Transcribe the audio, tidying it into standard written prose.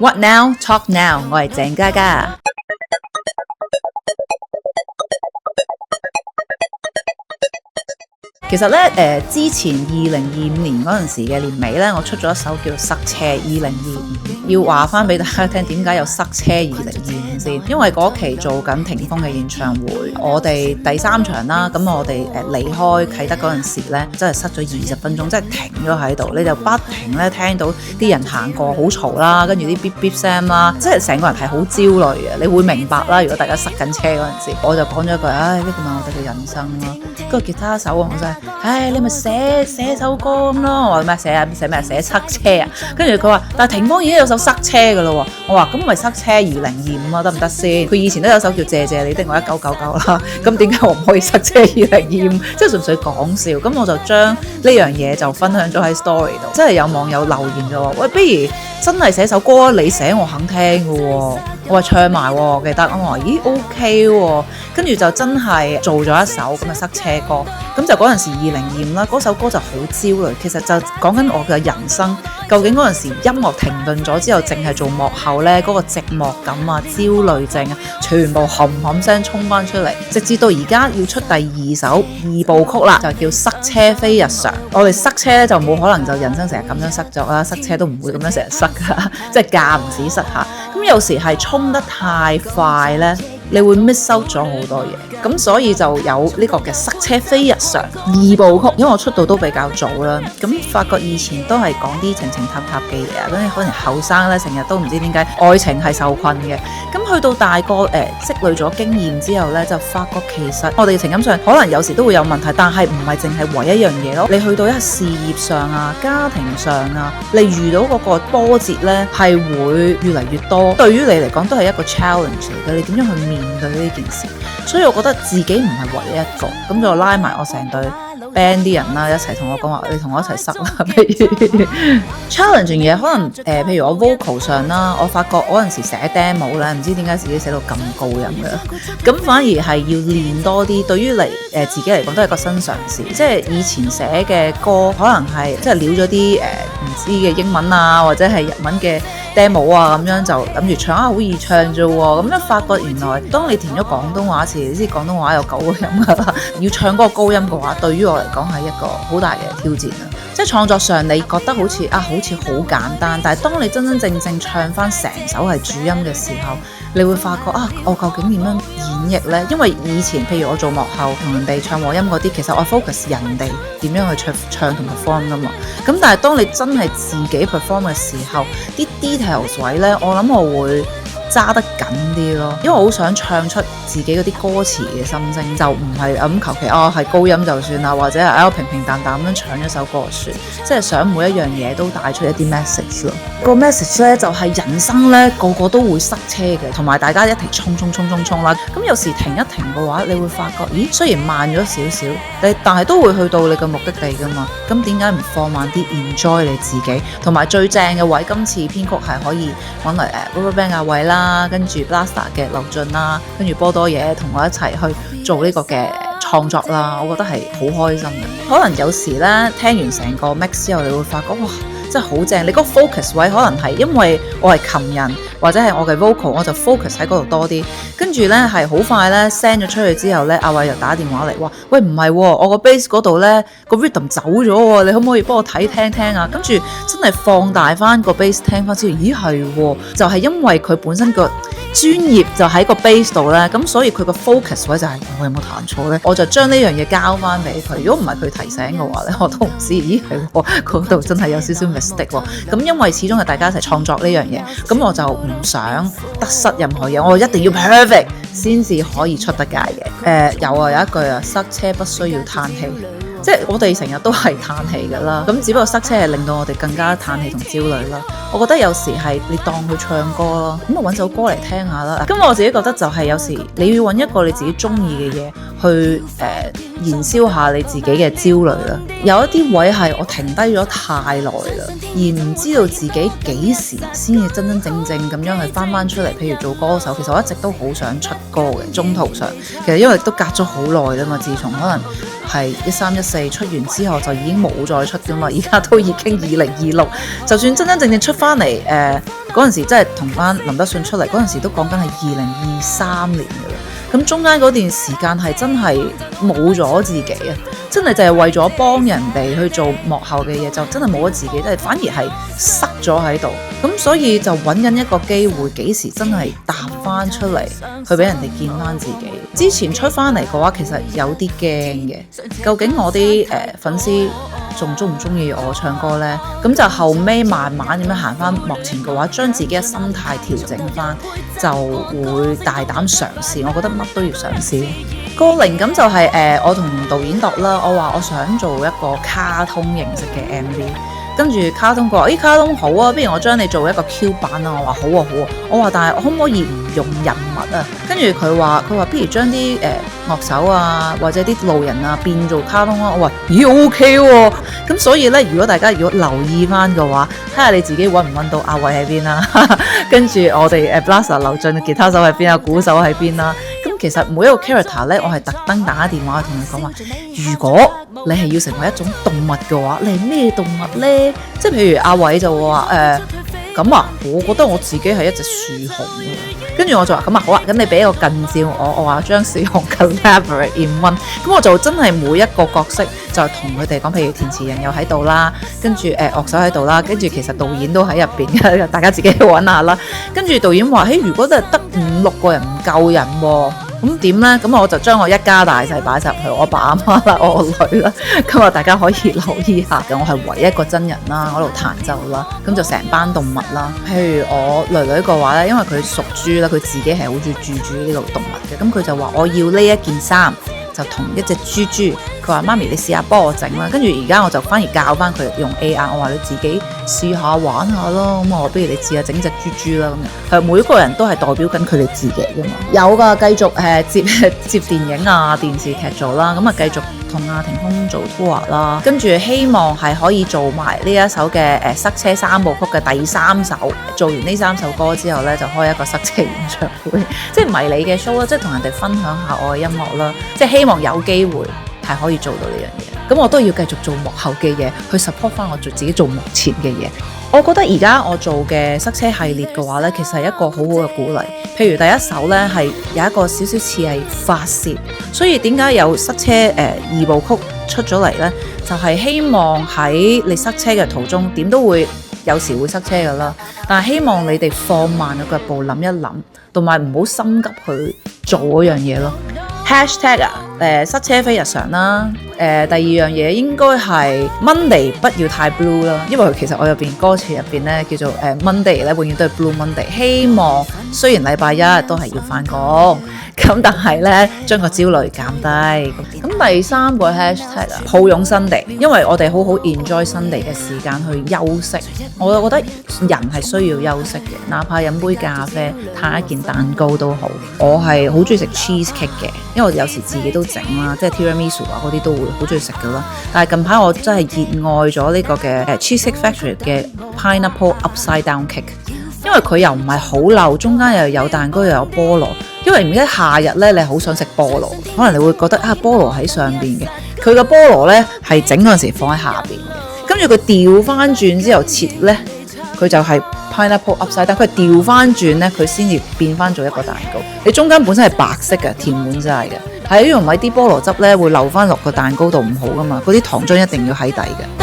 What now? Talk now。我係鄭嘉嘉。其實咧，之前2025年嗰陣時嘅年尾咧，我出咗一首叫《塞車2025》，要話翻俾大家聽點解有塞車2025先，因為嗰期做緊霆鋒嘅演唱會，我哋第3場啦，咁我哋離開啟德嗰陣時咧，真係塞咗20分鐘，即係停咗喺度，你就不停咧聽到啲人行過好嘈啦，跟住啲 beep beep 聲啦，即係成個人係好焦慮嘅，你會明白啦。如果大家塞緊車嗰陣時，我就講咗一句，呢個咪我哋嘅人生咯。個吉他手我真係，你咪寫首歌咁咯。我話咩寫塞車啊？跟住佢話，但係霆鋒已經有首塞車噶咯。我話咁咪塞車2025啊，得唔得先？佢以前都有首叫謝謝你的我1999啦。咁點解我唔可以塞車2025？即係純粹講笑。咁我就將呢樣嘢就分享咗喺 story 度。即係有網友留言就話，喂，不如真係寫首歌你寫我肯聽噶喎。我話唱埋喎，記得。我話咦 OK 喎，跟住就真係做咗一首咁嘅塞車歌。咁就嗰陣時2025啦，嗰首歌就好焦慮。其實就講緊我嘅人生，究竟嗰陣時音樂停頓咗之後，淨係做幕後呢，嗰個寂寞感啊、焦慮症啊，全部冚冚聲衝翻出嚟，直至到而家要出第2首2部曲啦，就叫塞車非日常。我哋塞車咧就冇可能就人生成日咁樣塞咗啦，塞車都唔會咁樣成日塞噶，即係間唔時塞下。咁有時係衝得太快呢，你會 miss out 咗好多嘢，咁所以就有呢個嘅塞車非日常2部曲。因為我出道都比較早啦，咁發覺以前都係講啲情情塔塔嘅嘢啊，咁可能後生咧成日都唔知點解愛情係受困嘅，咁去到大個積累咗經驗之後咧，就發覺其實我哋情感上可能有時都會有問題，但係唔係淨係唯一樣嘢咯。你去到一事業上啊、家庭上啊，你遇到嗰個波折咧係會越嚟越多，對於你嚟講都係一個 challenge 嚟嘅，你點樣去面對呢件事？所以我覺得自己唔係唯一一個，咁就拉埋我成隊 band 啲人啦，一齊同我講話，你同我一齊塞啦。challenging 嘢可能譬如我 vocal 上啦，我發覺嗰陣時寫 demo 咧，唔知點解自己寫到咁高音嘅，咁反而係要練多啲。對於自己嚟講都係個新嘗試，即係以前寫嘅歌可能係即係撩咗啲唔知嘅英文啊，或者係日文嘅 demo 啊，咁樣就諗住唱好易唱啫喎，咁樣發覺原來當你填咗廣東話詞，你知廣東話有9個音噶啦，要唱嗰個高音嘅話，對於我嚟講係一個好大嘅挑戰啊！即係創作上你覺得好似好簡單，但係當你真真正正唱翻成首係主音嘅時候，你會發覺我究竟點樣演繹呢？因為以前譬如我做幕後同人哋唱和音嗰啲，其實我 focus 人哋點樣去唱同 perform 噶嘛。咁但係當你真係自己 perform 嘅時候，啲 details 位呢，我諗我會揸得緊啲咯，因為我好想唱出自己嗰啲歌詞嘅心聲，就唔係咁求其係高音就算啦，或者係平平淡淡咁樣唱一首歌算，即係想每一樣嘢都帶出一啲 message 咯。個 message 咧就係人生咧個個都會塞車嘅，同埋大家一齊衝啦。咁有時停一停嘅話，你會發覺，咦，雖然慢咗少少，但係都會去到你嘅目的地噶嘛。咁點解唔放慢啲 enjoy 你自己？同埋最正嘅位，今次編曲係可以揾嚟RubberBand 阿偉啦，跟住 Blaster 嘅劉俊啦，跟住波多野同我一齊去做呢個嘅創作啦，我覺得係好開心嘅。可能有時咧聽完成個 mix 之後，你會發覺哇，真係好正！你嗰個 focus 位可能係因為我係琴人或者係我嘅 vocal， 我就 focus 喺嗰度多啲。跟住咧係好快咧 send 咗出去之後咧，阿偉又打電話嚟話：喂，唔係喎，我個 bass 嗰度咧個 rhythm 走咗喎，你可唔可以幫我聽啊？跟住真係放大翻個 bass 聽翻之後，咦係喎，就係因為佢本身個專業就喺個 bass 度咧，咁所以佢個 focus 位就係我有冇彈錯咧？我就將呢樣嘢交翻俾佢。如果唔係佢提醒嘅話咧，我都唔知。咦係喎，嗰度真係有少少 mistake 喎。咁因為始終係大家一齊創作呢樣嘢，咁我就唔想得失任何嘢，我一定要 perfect 先至可以出得街嘅。有一句塞車不需要嘆氣。即係我哋成日都係嘆氣㗎啦，咁只不過塞車係令到我哋更加嘆氣同焦慮啦。我覺得有時係你當佢唱歌咯，咁啊揾首歌嚟聽下啦。咁我自己覺得就係有時你要揾一個你自己中意嘅嘢去燃燒下你自己嘅焦慮啦。有一啲位係我停低咗太耐啦，而唔知道自己幾時先至真真正正咁樣去翻出嚟。譬如做歌手，其實我一直都好想出歌嘅，中途上其實因為都隔咗好耐啦嘛，自從可能係13、14出完之後就已經冇再出噶嘛，而家都已經2026，就算真真正正出翻嚟嗰陣時真係同翻林德信出嚟嗰陣時都講緊係2023年㗎啦。咁中間嗰段時間係真係冇咗自己啊！真係就係為咗幫人哋去做幕後嘅嘢，就真係冇咗自己，即係反而係塞咗喺度。咁所以就揾緊一個機會，幾時真係踏翻出嚟，去俾人哋見翻自己。之前出翻嚟嘅話，其實有啲驚嘅。究竟我啲粉絲仲中唔中意我唱歌呢？咁就後尾慢慢咁樣行翻幕前嘅話，將自己嘅心態調整翻，就會大膽嘗試。我覺得乜都要嘗試。個靈感就係我同導演度啦，我話我想做一個卡通形式嘅 MV， 跟住卡通佢話卡通好啊，不如我將你做一個 Q 版啊，我話好啊好啊，我話但係我可唔可以唔用人物啊？跟住佢話不如將啲樂手啊或者啲路人啊變做卡通啊，我話咦 OK 喎，咁所以呢，如果大家留意翻嘅話，睇下你自己揾唔揾到阿偉喺邊啦，跟住我哋Blaster 劉俊嘅吉他手喺邊啊，鼓手喺邊啦。其實每一個 character 咧，我係特登打電話同佢講話，如果你係要成為一種動物嘅話，你係咩動物呢？即係譬如阿偉就會話咁啊，我覺得我自己係一隻樹熊。跟住我就話咁啊，好啊，咁你俾一個近照我話將樹熊 collaborate in one。咁我就真係每一個角色就同佢哋講，譬如填詞人又喺度啦，跟住樂手喺度啦，跟住其實導演都喺入邊嘅，大家自己去揾下啦。跟住導演話：如果都係得5-6個人唔夠人喎。咁點呢？咁我就將我一家大細擺晒入去，我爸阿媽啦，我個女啦，咁啊大家可以留意下嘅。我係唯一一個真人啦，我喺度彈奏啦，咁就成班動物啦。譬如我女女嘅話呢，因為佢屬豬啦，佢自己係好中意豬呢個動物嘅，咁佢就話我要呢一件衫。就同一隻豬，佢話媽咪你試下幫我整啦，跟住而家我就反而教翻佢用 AI， 我話你自己試下玩下咯，咁我不如你試下整隻豬啦咁樣，每個人都係代表緊佢哋自己噶嘛，有噶繼續接電影啊電視劇做啦，咁啊繼續同阿霆鋒做 tour 啦，跟住希望係可以做埋呢一首嘅塞車3部曲嘅第3首，做完呢3首歌之後呢，就開一個塞車演唱會，即係迷你嘅 show 啦，即係同人哋分享下我嘅音樂啦，即係希望有機會係可以做到呢樣嘢，咁我都要繼續做幕後嘅嘢，去 support 翻我自己做幕前嘅嘢。我覺得而家我做嘅塞車系列嘅話呢，其實係一個好好嘅鼓勵。譬如第一首呢，係有一個少少似係發泄，所以點解有塞車2部曲出咗嚟呢？就係希望喺你塞車嘅途中，點都會有時會塞車噶啦，但係希望你哋放慢個腳步諗一諗，同埋唔好心急去做嗰樣嘢咯。#塞車非日常啦。第二樣嘢應該係 Monday 不要太 blue 啦，因為其實我入邊歌詞入邊咧叫做Monday 咧永遠都係 Blue Monday， 希望雖然禮拜1都係要返工，咁但係咧將個焦慮減低。咁第3個 hashtag 抱擁 Sunday，因為我哋好好 enjoy Sunday 嘅時間去休息，我覺得人係需要休息嘅，哪怕飲杯咖啡、嘆一件蛋糕都好。我係好中意食 cheesecake 嘅，因為我有時自己都整啦，即係 tiramisu 啊嗰啲都會好中意食噶啦。但係近排我真係熱愛咗呢個嘅Cheesecake Factory 嘅 Pineapple Upside Down Cake，因為佢又唔係好漏，中間又有蛋糕又有菠蘿。因為唔知夏日咧，你好想食菠蘿，可能你會覺得菠蘿喺上邊嘅，佢個菠蘿咧係整嗰陣時放喺下邊嘅，跟住佢調翻轉之後切咧，佢就係 pineapple upside down，佢調翻轉咧，佢先至變翻做一個蛋糕。你中間本身係白色嘅，填滿晒嘅，係因為啲菠蘿汁咧會漏翻落個蛋糕度唔好噶嘛，嗰啲糖漿一定要喺底嘅。